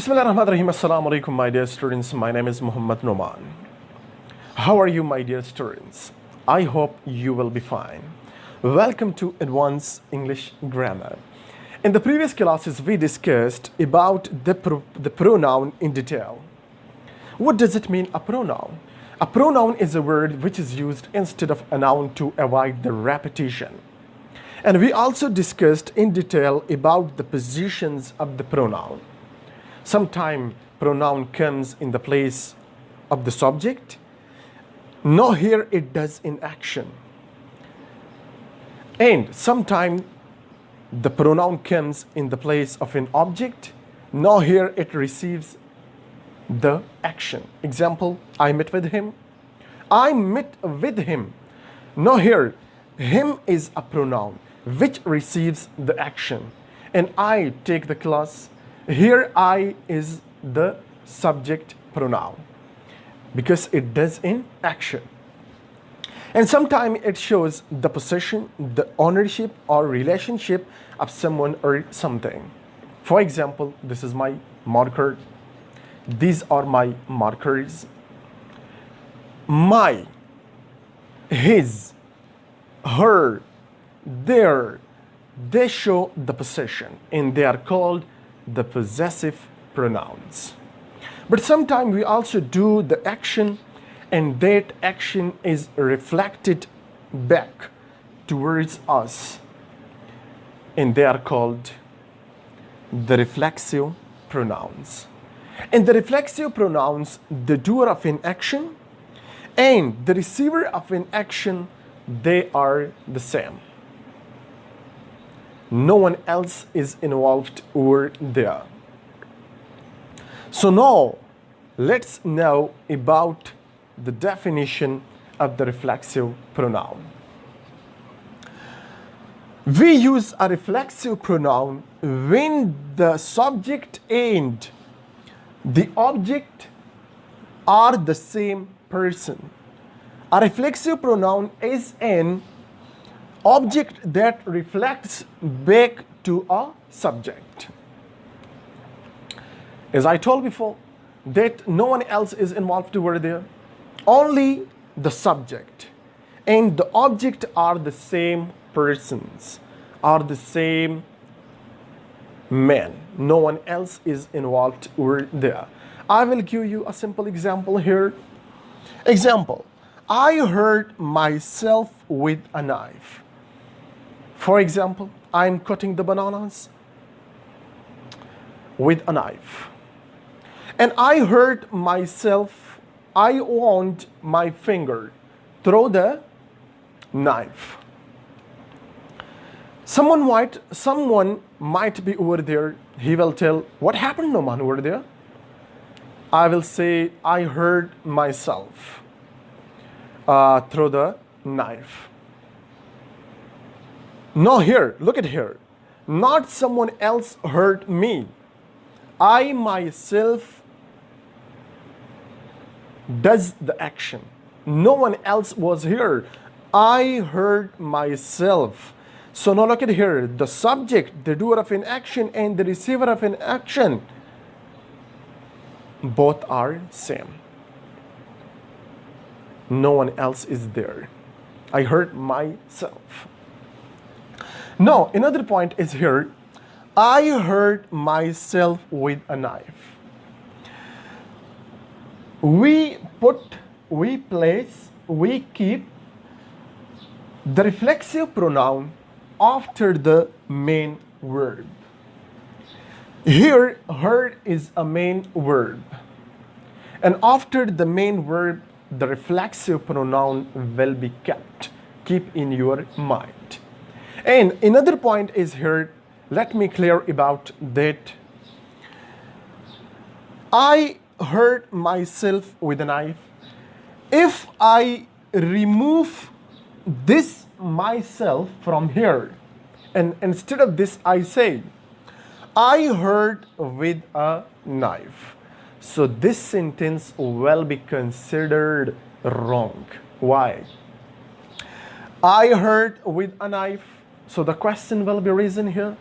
Bismillahirrahmanirrahim. Assalamu alaikum, my dear students. My name is Muhammad Noman. How are you, my dear students? I hope you will be fine. Welcome to Advanced English Grammar. In the previous classes, we discussed about the pronoun in detail. What does it mean, a pronoun? A pronoun is a word which is used instead of a noun to avoid the repetition. And we also discussed in detail about the positions of the pronoun. Sometimes pronoun comes in the place of the subject. No, here it does in action. And sometimes the pronoun comes in the place of an object. No, here it receives the action. Example, I met with him. I met with him. No, here him is a pronoun which receives the action. And I take the class. Here I is the subject pronoun because it does in action. And sometimes it shows the possession, the ownership or relationship of someone or something. For example, this is my marker. These are my markers. My, his, her, their, they show the possession and they are called the possessive pronouns. But sometimes we also do the action and that action is reflected back towards us, and they are called the reflexive pronouns. In the reflexive pronouns, the doer of an action and the receiver of an action, they are the same. No one else is involved over there. So now, let's know about the definition of the reflexive pronoun. We use a reflexive pronoun when the subject and the object are the same person. A reflexive pronoun is an object that reflects back to a subject. As I told before, that no one else is involved over there. Only the subject and the object are the same persons, are the same man. No one else is involved over there. I will give you a simple example here. Example, I hurt myself with a knife. For example, I'm cutting the bananas with a knife. And I hurt myself, I wound my finger through the knife. Someone might be over there. He will tell, what happened, Noman, over there? I will say, I hurt myself through the knife. No, here, look at here. Not someone else hurt me. I myself does the action. No one else was here. I hurt myself. So now look at here. The subject, the doer of an action, and the receiver of an action, both are same. No one else is there. I hurt myself. Now, another point is here. I hurt myself with a knife. We keep the reflexive pronoun after the main verb. Here, hurt is a main verb. And after the main verb, the reflexive pronoun will be kept. Keep in your mind. And another point is here, let me clear about that. I hurt myself with a knife. If I remove this myself from here, and instead of this I say, I hurt with a knife. So this sentence will be considered wrong. Why? I hurt with a knife. So the question will be raised here.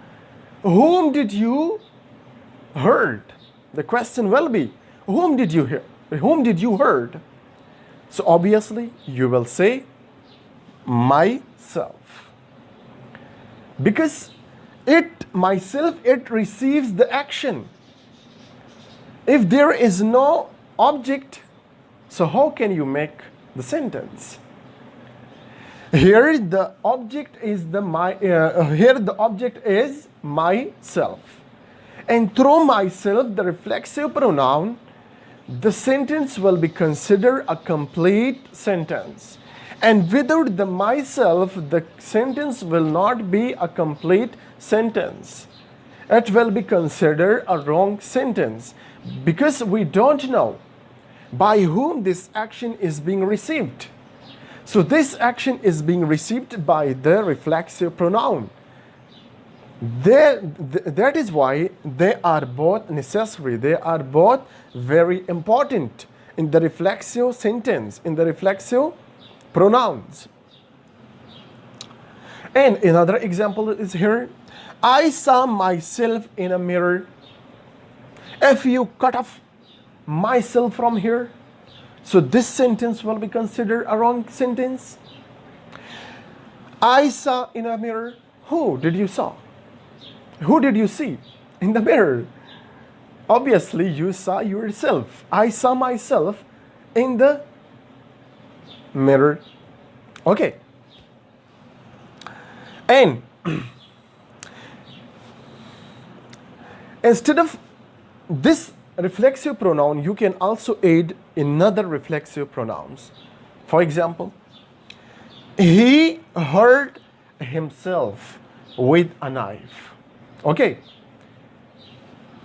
Whom did you hurt? The question will be, whom did you hear? Whom did you heard? So obviously you will say myself. Because myself, it receives the action. If there is no object, so how can you make the sentence? Here the object is myself. And through myself, the reflexive pronoun, the sentence will be considered a complete sentence. And without the myself, the sentence will not be a complete sentence. It will be considered a wrong sentence because we don't know by whom this action is being received. So this action is being received by the reflexive pronoun. That is why they are both necessary. They are both very important in the reflexive sentence, in the reflexive pronouns. And another example is here. I saw myself in a mirror. If you cut off myself from here, so this sentence will be considered a wrong sentence. I saw in a mirror. Who did you saw? Who did you see in the mirror? Obviously, you saw yourself. I saw myself in the mirror. Okay. And instead of this reflexive pronoun, you can also add another reflexive pronouns. For example, he hurt himself with a knife. Okay.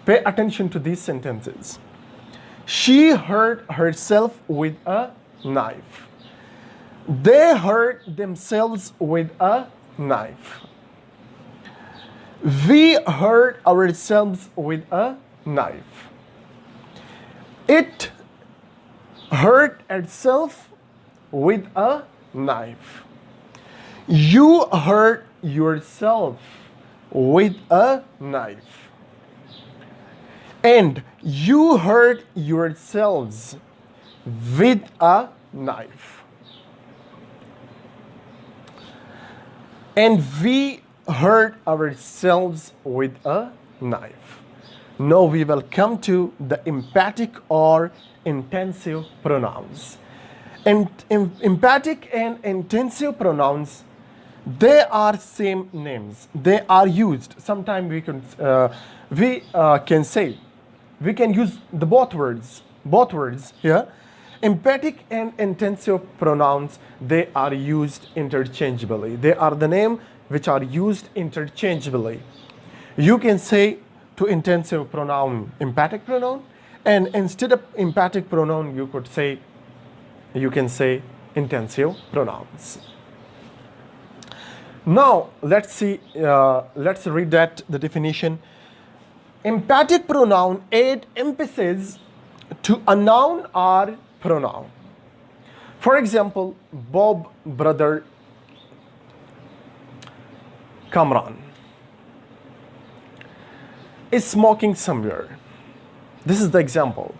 Pay attention to these sentences. She hurt herself with a knife. They hurt themselves with a knife. We hurt ourselves with a knife. It hurt itself with a knife. You hurt yourself with a knife. And you hurt yourselves with a knife. And we hurt ourselves with a knife. Now we will come to the emphatic or intensive pronouns. And emphatic and intensive pronouns, they are same names. They are used. Sometimes we can say, we can use the both words here. Emphatic and intensive pronouns, they are used interchangeably. They are the name which are used interchangeably. You can say to intensive pronoun emphatic pronoun, and instead of emphatic pronoun you can say intensive pronouns. Now let's read the definition. Emphatic pronoun add emphasis to a noun or pronoun. For example, Bob brother Kamran is smoking somewhere. This is the example.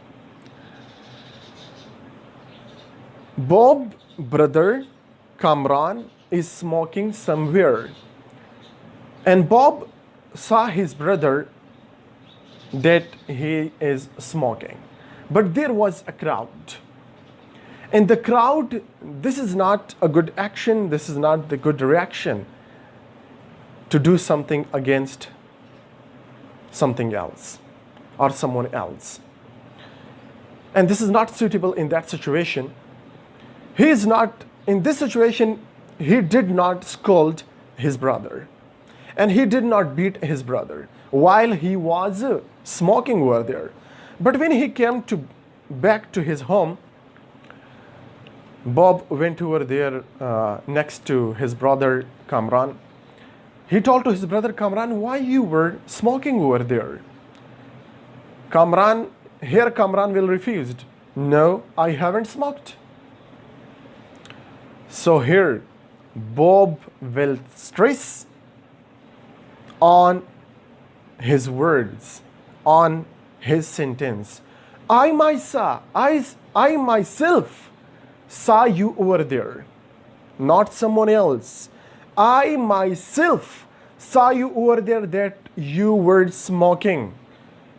Bob brother Kamran is smoking somewhere. And Bob saw his brother that he is smoking. But there was a crowd. In the crowd, this is not a good action, this is not the good reaction to do something against something else or someone else. And this is not suitable in that situation. He is not, in this situation, he did not scold his brother. And he did not beat his brother while he was smoking over there. But when he came back to his home, Bob went over there next to his brother Kamran. He told to his brother Kamran, why you were smoking over there? Kamran will refuse. No, I haven't smoked. So here, Bob will stress on his words, on his sentence. I myself saw you over there, not someone else. I myself saw you over there that you were smoking,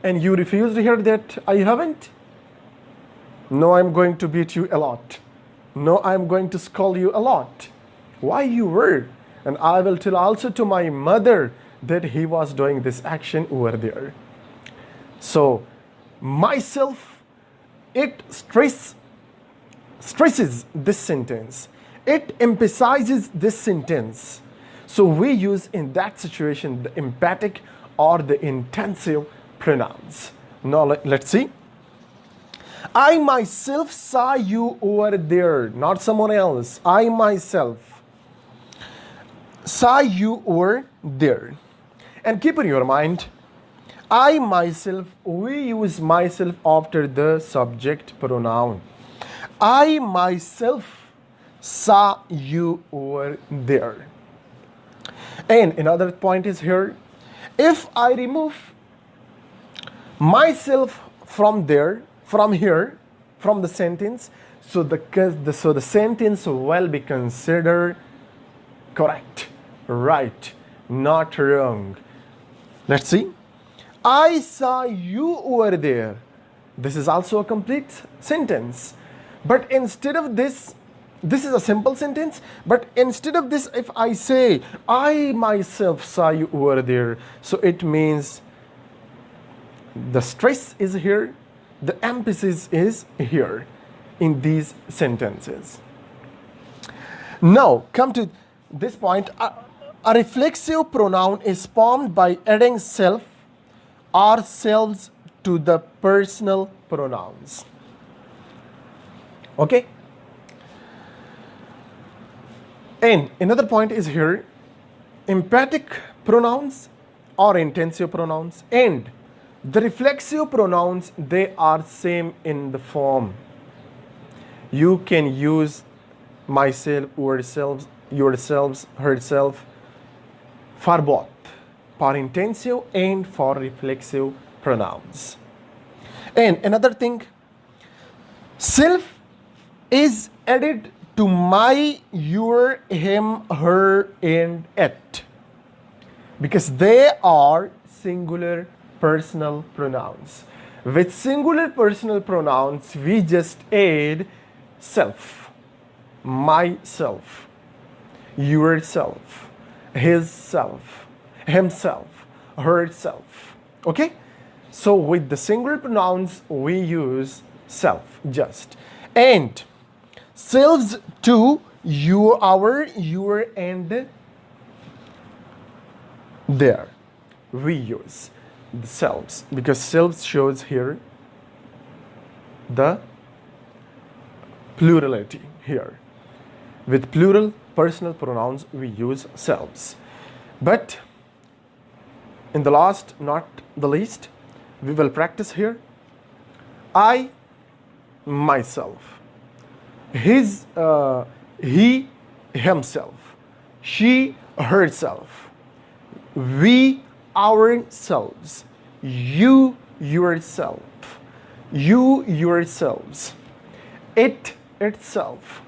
and you refused to hear that I haven't. No, I'm going to beat you a lot. No, I'm going to scold you a lot. Why you were? And I will tell also to my mother that he was doing this action over there. So, myself, it stresses this sentence. It emphasizes this sentence. So we use in that situation the emphatic or the intensive pronouns. Now let's see. I myself saw you over there, not someone else. I myself saw you over there. And keep in your mind, I myself, we use myself after the subject pronoun. I myself saw you over there. And another point is here, if I remove myself from there, from here, from the sentence, so the sentence will be considered correct, right, not wrong. Let's see. I saw you over there. This is also a complete sentence. But instead of this is a simple sentence, but instead of this, if I say, I myself saw you over there, so it means the stress is here, the emphasis is here in these sentences. Now, come to this point. A reflexive pronoun is formed by adding self or selves to the personal pronouns. Okay? And another point is here, emphatic pronouns or intensive pronouns and the reflexive pronouns, they are same in the form. You can use myself, yourselves, herself for both, for intensive and for reflexive pronouns. And another thing, self is added to my, your, him, her, and it, because they are singular personal pronouns. With singular personal pronouns, we just add self, myself, yourself, his self, himself, herself. Okay? So with the singular pronouns, we use self just. And selves to you, our, your, and their. We use the selves because selves shows here the plurality here. With plural personal pronouns, we use selves. But in the last, not the least, we will practice here. I, myself. His, he, himself. She, herself. We, ourselves. You, yourself. You, yourselves. It, itself.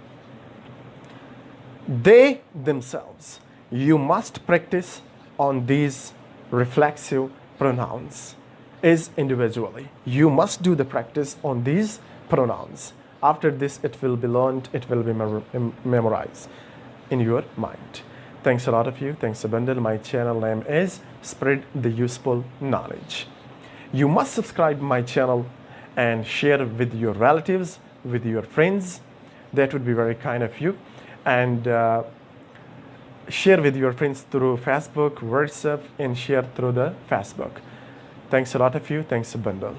They, themselves. You must practice on these reflexive pronouns is individually. You must do the practice on these pronouns. After this, it will be learned, it will be memorized in your mind. Thanks a lot of you. Thanks a bundle. My channel name is Spread the Useful Knowledge. You must subscribe my channel and share with your relatives, with your friends. That would be very kind of you. And share with your friends through Facebook, WhatsApp, and share through the Facebook. Thanks a lot of you. Thanks a bundle.